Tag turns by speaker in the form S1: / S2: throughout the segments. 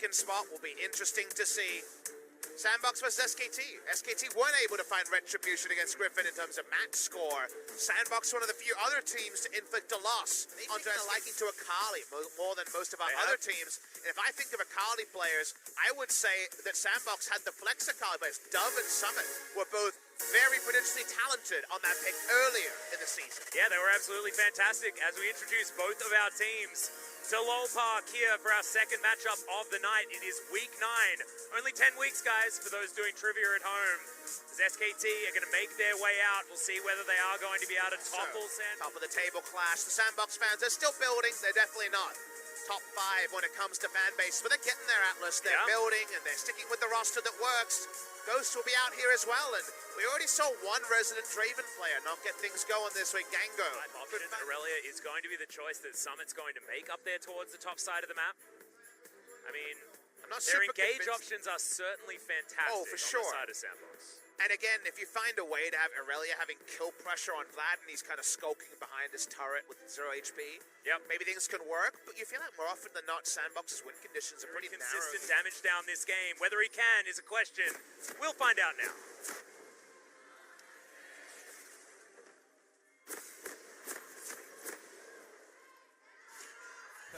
S1: second spot will be interesting to see. Sandbox versus SKT. SKT weren't able to find retribution against Griffin in terms of match score. Sandbox, one of the few other teams to inflict a loss onto a liking to Akali more than most of our other teams. And if I think of Akali players, I would say that Sandbox had the flex Akali players. Dove and Summit were both very prodigiously talented on that pick earlier in the season.
S2: Yeah, they were absolutely fantastic as we introduced both of our teams to LOL Park here for our second matchup of the night. It is week 9. Only 10 weeks, guys, for those doing trivia at home. As SKT are going to make their way out. We'll see whether they are going to be able to topple Sandbox.
S1: Top of the table clash. The Sandbox fans, they're still building. They're definitely not top 5 when it comes to fan base, but they're getting their Atlas. They're building, and they're sticking with the roster that works. Ghost will be out here as well, and we already saw one resident Draven player not get things going this week, Gango.
S2: Option, Aurelia is going to be the choice that Summit's going to make up there towards the top side of the map. I mean, their engage options are certainly fantastic on the side of Sandbox.
S1: And again, if you find a way to have Aurelia having kill pressure on Vlad and he's kind of skulking behind his turret with 0 HP, maybe things can work, but you feel like more often than not, Sandbox's win conditions are pretty
S2: consistent damage down this game. Whether he can is a question. We'll find out now.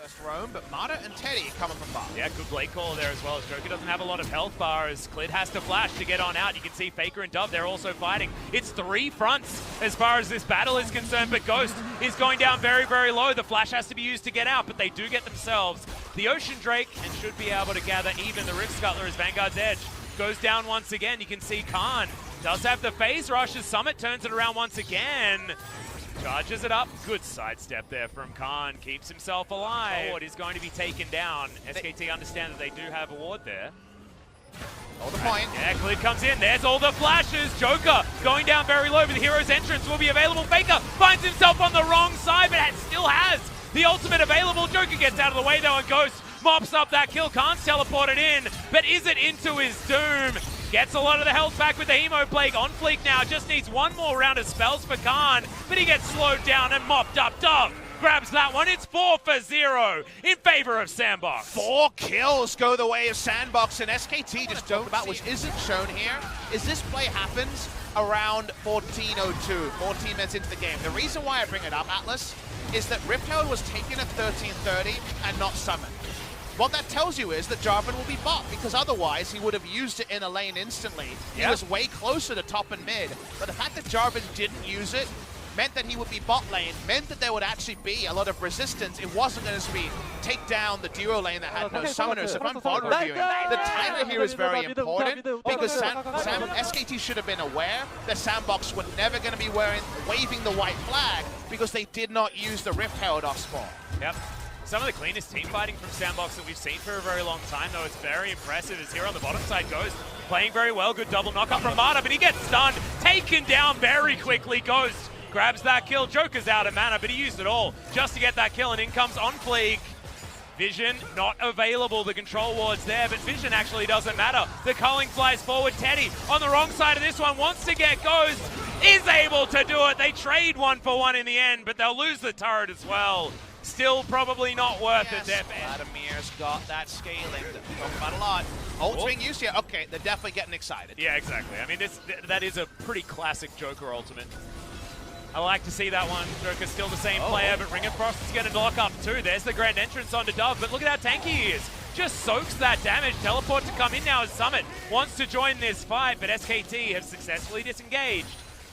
S3: First roam, but Mata and Teddy coming from bar.
S4: Yeah, good blade call there as well. As Joker doesn't have a lot of health bar as Clid has to flash to get on out. You can see Faker and Dove, they're also fighting. It's 3 fronts as far as this battle is concerned, but Ghost is going down very, very low. The flash has to be used to get out, but they do get themselves the Ocean Drake and should be able to gather even the Rift Scuttler as Vanguard's Edge goes down once again. You can see Khan does have the phase rush as Summit turns it around once again. Charges it up. Good sidestep there from Khan. Keeps himself alive. Forward is going to be taken down. SKT understand that they do have a ward there.
S3: Hold the point.
S4: Yeah, Clid comes in. There's all the flashes. Joker going down very low, but the hero's entrance will be available. Faker finds himself on the wrong side, but still has the ultimate available. Joker gets out of the way though, and Ghost mops up that kill. Khan's teleported in, but is it into his doom? Gets a lot of the health back with the Hemo Plague on fleek now. Just needs one more round of spells for Khan, but he gets slowed down and mopped up. Dove grabs that one. It's 4 for 0 in favor of Sandbox.
S3: 4 kills go the way of Sandbox, and SKT just don't about, which isn't shown here, is this play happens around 14:02, 14 minutes into the game. The reason why I bring it up, Atlas, is that Rift Herald was taken at 13:30 and not summoned. What that tells you is that Jarvan will be bot, because otherwise he would have used it in a lane instantly. He was way closer to top and mid, but the fact that Jarvan didn't use it meant that he would be bot lane, meant that there would actually be a lot of resistance. It wasn't going to be take down the duo lane that had no summoners. If I'm VOD reviewing, the timer here is very important, because SKT should have been aware that Sandbox were never going to be waving the white flag, because they did not use the Rift Herald off spawn.
S4: Yep. Some of the cleanest team fighting from Sandbox that we've seen for a very long time, though. It's very impressive as here on the bottom side Ghost playing very well. Good double knock up from Mata, but he gets stunned. Taken down very quickly. Ghost grabs that kill. Joker's out of mana, but he used it all just to get that kill, and in comes on fleek. Vision not available. The control ward's there, but Vision actually doesn't matter. The culling flies forward. Teddy on the wrong side of this one wants to get Ghost. Is able to do it. They trade 1-for-1 in the end, but they'll lose the turret as well. Still probably not worth it.
S3: Vladimir's got that scaling that we talk about a lot. Ult's being used here. Okay, they're definitely getting excited.
S4: Yeah, exactly. I mean, that is a pretty classic Joker ultimate. I like to see that one. Joker's still the same player, but Ring of Frost is going to lock up too. There's the grand entrance onto Dove, but look at how tanky he is. Just soaks that damage. Teleport to come in now as Summit wants to join this fight, but SKT have successfully disengaged.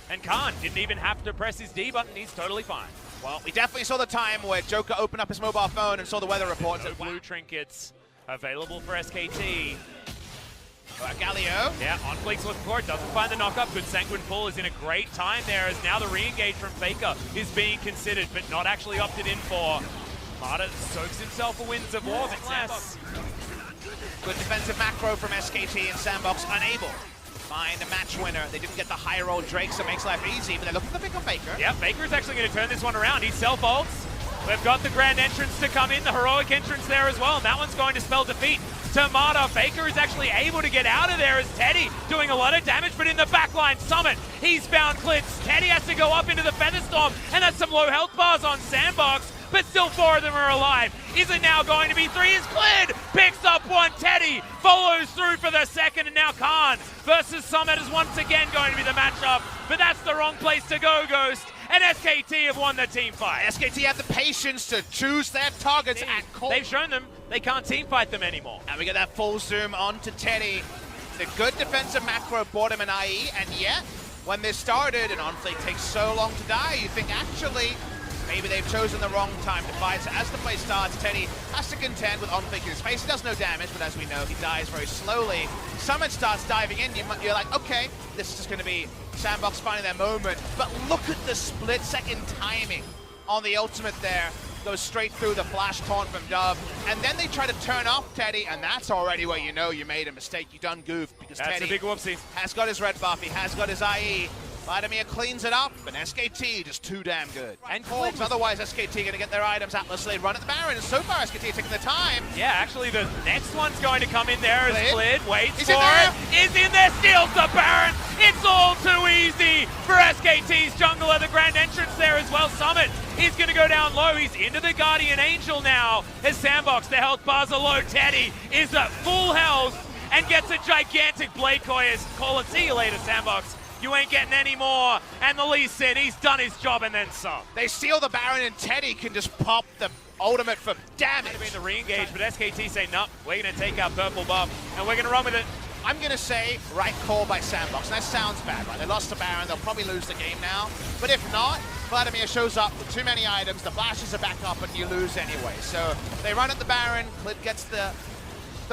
S4: And Khan didn't even have to press his D button. He's totally fine.
S3: Well, we definitely saw the time where Joker opened up his mobile phone and saw the weather reports.
S4: No blue trinkets available for SKT.
S3: Galio.
S4: Yeah, on fleek's looking for it, doesn't find the knockup. Good Sanguine pull is in a great time there, as now the re-engage from Faker is being considered, but not actually opted in for. Mata soaks himself a Winds of War, but less.
S3: Good defensive macro from SKT, and Sandbox unable find a match winner. They didn't get the high roll Drake, so it makes life easy, but they're looking to pick up Faker.
S4: Yeah, Faker's actually going to turn this one around. He self-ults. We've got the grand entrance to come in, the heroic entrance there as well, and that one's going to spell defeat. to Marta. Faker is actually able to get out of there as Teddy doing a lot of damage, but in the backline, Summit, he's found Clits. Teddy has to go up into the Featherstorm, and that's some low health bars on Sandbox, but still 4 of them are alive. Is it now going to be 3? Is cleared, picks up one. Teddy follows through for the second, and now Khan versus Summit is once again going to be the matchup, but that's the wrong place to go, Ghost. And SKT have won the team fight.
S3: SKT have the patience to choose their targets at call.
S4: They've shown them they can't team fight them anymore.
S3: And we get that full zoom onto Teddy. The good defensive macro bought him an IE, and yet, when this started and Onfleek takes so long to die, you think actually, maybe they've chosen the wrong time to fight. So as the play starts, Teddy has to contend with Onfleek in his face. He does no damage, but as we know, he dies very slowly. Summit starts diving in. You're like, okay, this is just going to be Sandbox finding their moment. But look at the split-second timing on the ultimate there. Goes straight through the flash taunt from Dove. And then they try to turn off Teddy, and that's already where you know you made a mistake. You done goofed, because
S4: that's
S3: Teddy
S4: a big whoopsie.
S3: Has got his red buff. He has got his IE. Vladimir cleans it up, and SKT just too damn good.
S4: And
S3: Corps, otherwise SKT going to get their items. Atlas, they run at the Baron, and so far SKT taking the time.
S4: Yeah, actually the next one's going to come in there as Flid waits
S3: He's
S4: for
S3: in
S4: it. Is in there, steals the Baron. It's all too easy for SKT's jungler. The grand entrance there as well. Summit is going to go down low. He's into the Guardian Angel now. His Sandbox, the health bars are low. Teddy is at full health and gets a gigantic Blade Coil. Call it, see you later, Sandbox. You ain't getting any more. And the Lee Sin, he's done his job and then some.
S3: They steal the Baron, and Teddy can just pop the ultimate for damage.
S4: Could have been the re-engage, but SKT say, no, we're going to take our purple buff, and we're going to run with it.
S3: I'm going to say right call by Sandbox. And that sounds bad, right? They lost the Baron. They'll probably lose the game now. But if not, Vladimir shows up with too many items. The flashes are back up, and you lose anyway. So they run at the Baron. Clid gets the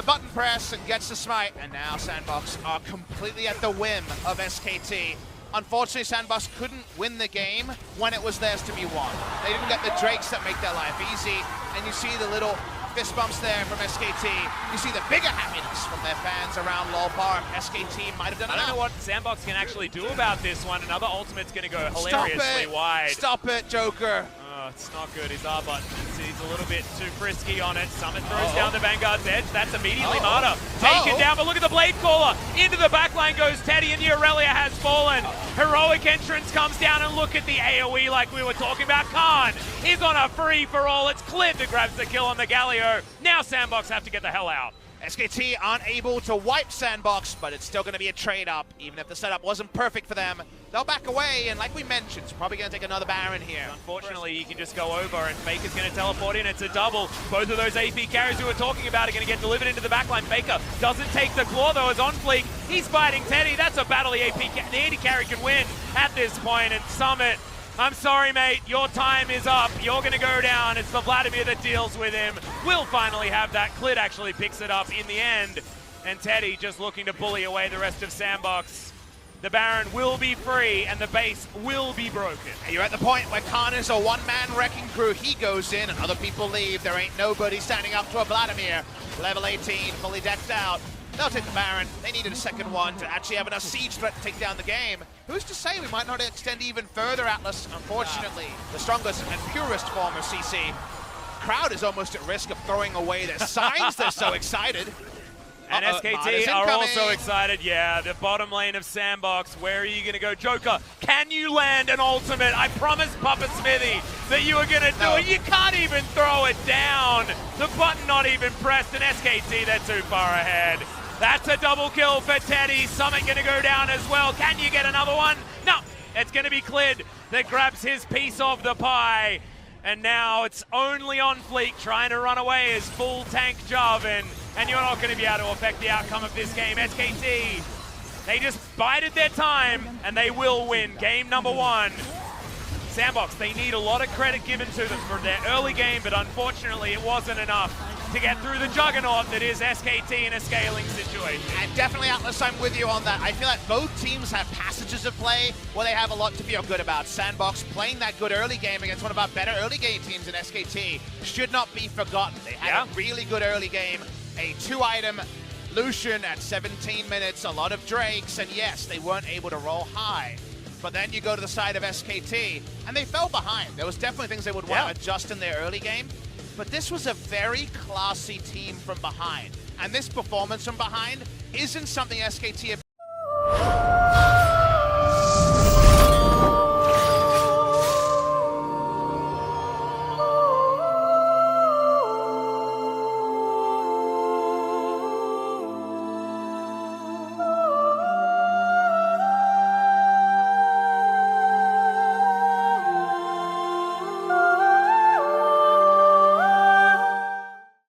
S3: button press and gets the smite, and now Sandbox are completely at the whim of SKT. Unfortunately, Sandbox couldn't win the game when it was theirs to be won. They didn't get the Drakes that make their life easy, and you see the little fist bumps there from SKT. You see the bigger happiness from their fans around LoL Park. SKT might have done enough.
S4: I don't know what Sandbox can actually do about this one. Another ultimate's going to go hilariously wide.
S3: Stop it, Joker.
S4: It's not good. His R button. He's a little bit too frisky on it. Summit throws down the Vanguard's edge. That's immediately Marta taken down, but look at the Blade Caller. Into the backline goes Teddy, and Aurelia has fallen. Heroic entrance comes down, and look at the AoE like we were talking about. Khan is on a free-for-all. It's Clid that grabs the kill on the Galio. Now Sandbox have to get the hell out.
S3: SKT aren't able to wipe Sandbox, but it's still going to be a trade-up. Even if the setup wasn't perfect for them, they'll back away, and like we mentioned, it's probably going to take another Baron here.
S4: Unfortunately, you can just go over, and Faker's going to teleport in. It's a double. Both of those AP carries we were talking about are going to get delivered into the backline. Faker doesn't take the claw, though, as Onfleek. He's fighting Teddy. That's a battle the AD carry can win at this point, and Summit, I'm sorry, mate. Your time is up. You're going to go down. It's the Vladimir that deals with him. We'll finally have that. Clid actually picks it up in the end. And Teddy just looking to bully away the rest of Sandbox. The Baron will be free, and the base will be broken.
S3: And you're at the point where Khan is a one-man wrecking crew. He goes in, and other people leave. There ain't nobody standing up to a Vladimir. Level 18, fully decked out. They'll take the Baron. They needed a second one to actually have enough siege threat to take down the game. Who's to say we might not extend even further, Atlas? Unfortunately, the strongest and purest form of CC. Crowd is almost at risk of throwing away their signs. They're so excited.
S4: And SKT are also excited. Yeah, the bottom lane of Sandbox. Where are you going to go? Joker, can you land an ultimate? I promised Papa Smithy that you were going to do it. You can't even throw it down. The button not even pressed, and SKT, they're too far ahead. That's a double kill for Teddy. Summit going to go down as well. Can you get another one? No, it's going to be Clid that grabs his piece of the pie. And now it's only Onfleek trying to run away as full tank Jarvan. And you're not going to be able to affect the outcome of this game. SKT, they just bided their time, and they will win game number 1. Sandbox, they need a lot of credit given to them for their early game, but unfortunately it wasn't enough to get through the juggernaut that is SKT in a scaling situation.
S3: And definitely, Atlas, I'm with you on that. I feel like both teams have passages of play where they have a lot to feel good about. Sandbox playing that good early game against one of our better early game teams in SKT should not be forgotten. They had a really good early game, a 2-item Lucian at 17 minutes, a lot of Drakes, and yes, they weren't able to roll high. But then you go to the side of SKT, and they fell behind. There was definitely things they would want to adjust in their early game. But this was a very classy team from behind. and this performance from behind isn't something SKT have